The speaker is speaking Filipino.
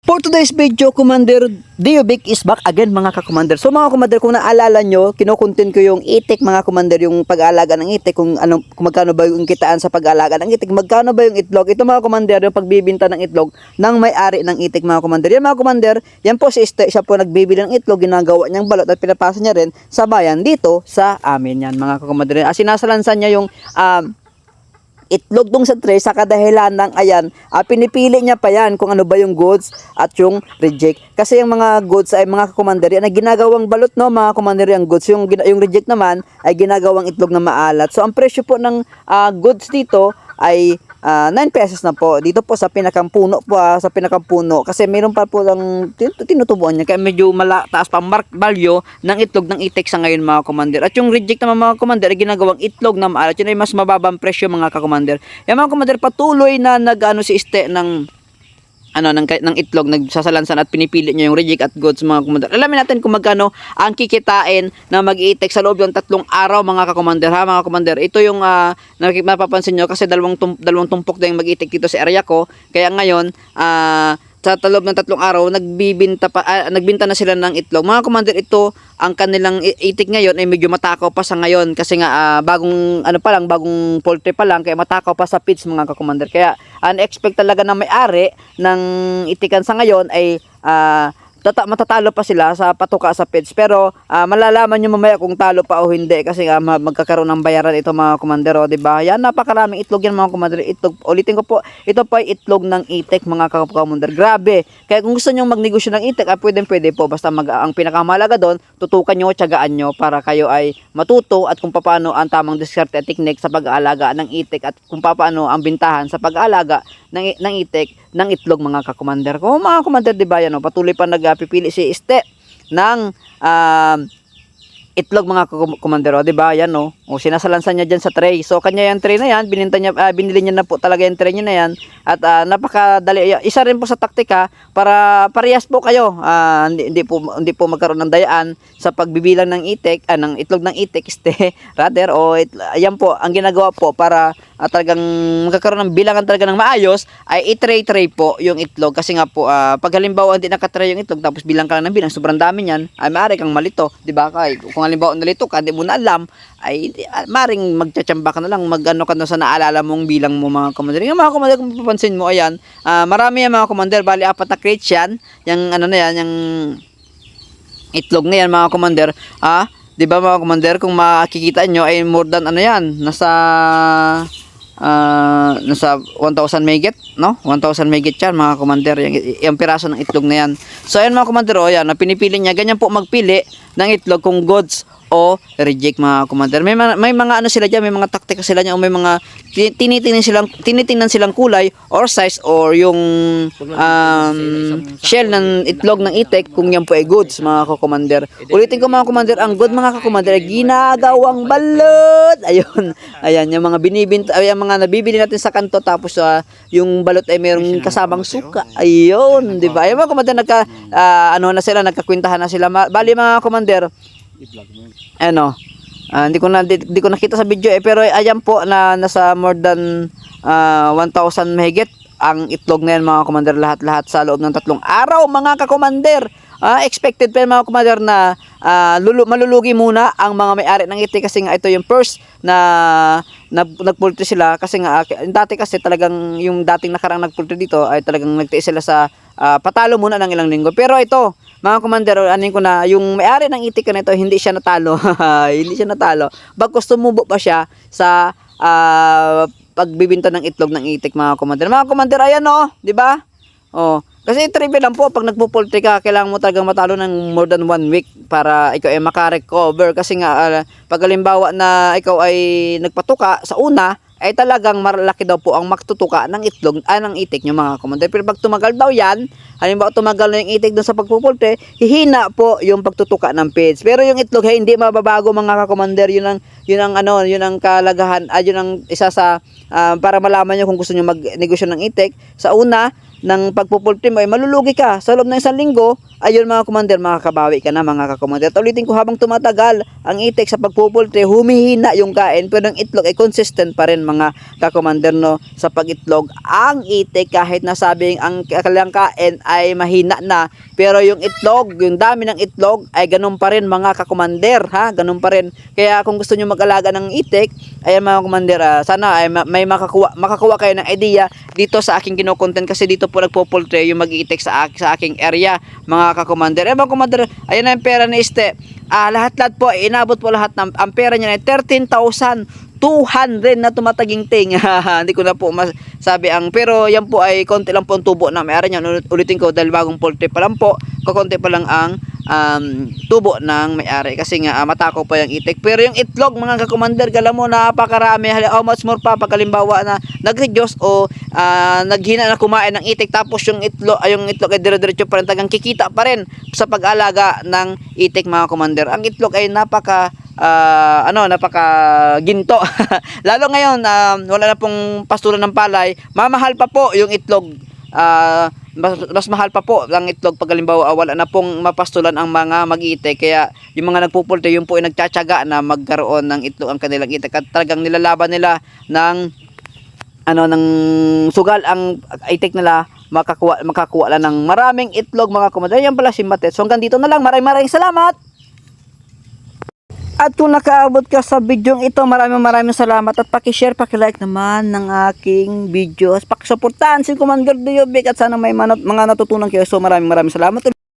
For today's video, Commander Diovic is back again mga ka-commander. So mga commander, kung naalala nyo, kinukontent ko yung itik mga commander, yung pag-aalaga ng itik, kung magkano ba yung kitaan sa pag-aalaga ng itik, magkano ba yung itlog. Ito mga commander, yung pagbibinta ng itlog ng may-ari ng itik mga commander. Yan mga commander, yan po si Este, siya po nagbibili ng itlog, ginagawa niyang balot at pinapasa niya rin sa bayan dito sa amin yan mga ka-commander. Sinasalansan niya yung itlog dong sa tray sa kadahilan ng ayan, pinipili niya pa yan kung ano ba yung goods at yung reject. Kasi yung mga goods ay mga commander yan ay ginagawang balot, no mga commander, yung goods. Yung reject naman ay ginagawang itlog na maalat. So ang presyo po ng goods dito ay 9 pesos na po. Dito po sa pinakampuno po, sa pinakampuno. Kasi mayroon pa po lang tinutubuan niya. Kaya medyo taas pa mark value ng itlog ng itik sa ngayon mga commander. At yung reject naman mga commander ay ginagawang itlog na maalat. Yun ay mas mababang presyo mga ka-commander. Yung mga commander, patuloy na si Este ng itlog, nagsasalansan at pinipili niya yung reject at goods mga commander. Alamin natin kung magkano ang kikitain na mag-iitek sa loob ng 3 araw mga ka-commander, ha mga commander. Ito yung napapansin nyo kasi dalawang tumpok na yung mag-iitek dito sa area ko. Kaya ngayon sa loob ng 3 araw nagbinta na sila ng itlog mga commander. Ito ang kanilang itik ngayon ay medyo matakaw pa sa ngayon kasi nga bagong bagong poultry pa lang, kaya matakaw pa sa feeds mga ka-commander. Kaya unexpected talaga na may-ari ng itikan sa ngayon ay matatalo pa sila sa patuka sa feeds. Pero malalaman nyo mamaya kung talo pa o hindi kasi magkakaroon ng bayaran ito mga komandero, diba? Yan, napakaraming itlog yan mga komandero. Itlog, ulitin ko po, ito pa ay itlog ng itik mga komandero. Grabe. Kaya kung gusto nyo magnegosyo ng itik, pwede po. Basta ang pinakamahalaga doon, tutukan nyo, tiyagaan nyo para kayo ay matuto at kung paano ang tamang diskarte at technique sa pag-aalaga ng itik at kung paano ang bintahan sa pag-aalaga ng itik ng itlog mga ka-commander ko. Mga commander, diba yan, patuloy pa nagpipili si Este ng itlog mga komandero, di ba? Yan sinasalansan niya diyan sa tray. So kanya yung tray na yan, binili niya na po talaga yung tray niya na yan. At napakadali. Isa rin po sa taktika para parehas po kayo. Hindi po magkaroon ng dayaan sa pagbibilang ng itik, ng itlog ng itik, rather yan po ang ginagawa po para talagang magkakaroon ng bilangan talaga ng maayos ay i-tray po yung itlog. Kasi nga po pag halimbawa hindi nakatray yung itlog tapos bilang ka lang ng bilang, sobrang dami niyan, ay maaari kang malito, di ba? Kung halimbawa nalito ka, hindi mo na alam, ay maring magtsatsamba ka na lang, mag-ano ka na sa naalala mong bilang mo mga commander. Yung mga commander, kung papansin mo, ayan, marami yan mga commander, bali 4 na crates yan, yung yung itlog na yan mga commander, di ba mga commander, kung makikita nyo ay more than nasa 1,000 megit, no? 1,000 megit yan mga commander, yung piraso ng itlog na yan. So ayan mga commander, yan, pinipili niya, ganyan po magpili ng itlog kung goods o reject mga commander. May mga sila diyan, may mga taktika sila niya, o may mga tinitingnan silang kulay or size or yung shell ng itlog ng itik kung yan po ay goods mga commander. Ulitin ko mga commander, ang good mga commander ay ginagawang balot. Ayan yung mga binibinta, yung mga nabibili natin sa kanto, tapos yung balot ay mayroong kasamang suka. Ayun, di ba? Ayun mga commander, nagkakwentahan na sila. Bali mga commander, hindi ko nakita sa video pero ayan po na nasa more than 1,000 mahigit ang itlog na yan mga commander, lahat sa loob ng 3 araw mga ka-commander. Expected pa mga commander na malulugi muna ang mga may-ari ng itik kasi nga ito yung first na nagpultri sila. Kasi nga dati kasi talagang yung dating nakarang nagpultri dito ay talagang nagtiis sila sa patalo muna ng ilang linggo. Pero ito mga commander, ko na yung may-ari ng itik na ito, hindi siya natalo. Hindi siya natalo. Bagkus tumubo pa siya sa pagbibinta ng itlog ng itik mga commander. Mga commander, ayan di ba? Kasi triple lang po, pag nagpo-poultry ka, kailangan mo talagang matalo ng more than 1 week para ikaw ay makarecover. Kasi nga, pag halimbawa na ikaw ay nagpatuka sa una, ay talagang malaki daw po ang maktutuka ng itlog, ng itik nyo mga commander. Pero pag tumagal daw yan, halimbawa tumagal na yung itik doon sa pagpupulte, hihina po yung pagtutuka ng feeds. Pero yung itlog ay hindi mababago mga commander. Yun ang kalagahan, yun ang isa sa para malaman nyo kung gusto nyo magnegosyo ng itik. Sa una, ng pagpupulti mo ay malulugi ka. Sa loob ng isang linggo, ayun mga commander, makakabawi ka na mga kakommander. At ulitin ko, habang tumatagal ang itik sa pagpupulti, humihina yung kain, pero ang itlog ay consistent pa rin mga kakommander, no, sa pag-itlog. Ang itik, kahit nasabing ang kanilang kain ay mahina na, pero yung itlog, yung dami ng itlog ay ganun pa rin mga kakommander, ha, ganun pa rin. Kaya kung gusto nyo mag-alaga ng itik, ayan mga commander, sana ay may makakuha kayo ng idea dito sa aking kino-content, kasi dito po nagpo-poultry yung mag-iitik sa aking area mga ka-commander. Mga commander, ayan na yung pera ni Este. Lahat-lahat po, inabot po lahat ng ang pera niya na 13,200 na tumataginting. Hindi ko na po masabi pero yan po ay konti lang po ang tubo na may-ari niyan. Ulitin ko, dahil bagong poultry pa lang po, kukunti pa lang ang tubo ng may-ari, kasi nga matakaw pa yung itik. Pero yung itlog mga ka-commander, gala mo napakarami. How much more pa pagkalimbawa na nag-reduce o naghina na kumain ng itik, tapos yung itlog ay dire-diretso pa rin, tagang kikita pa rin sa pag-alaga ng itik mga commander. Ang itlog ay napaka ginto. Lalo ngayon, wala na pong pastulan ng palay, mamahal pa po yung itlog. Mas mahal pa po ang itlog pag halimbawa wala na pong mapastulan ang mga mag-iitik. Kaya yung mga nagpupulte, yun po ay nagtsatsaga na magkaroon ng itlog ang kanilang itik, at talagang nilalaban nila ng ng sugal ang itik nila, makakuha lang ng maraming itlog mga commander. Yan pala si Matet. So hanggang dito na lang, maraming salamat. At kung nakaabot ka sa video ito, maraming salamat, at paki-share, paki-like naman ng aking videos. Paki-suportahan si Commander Dio Vic, at sana may mga natutunan kayo. So maraming salamat.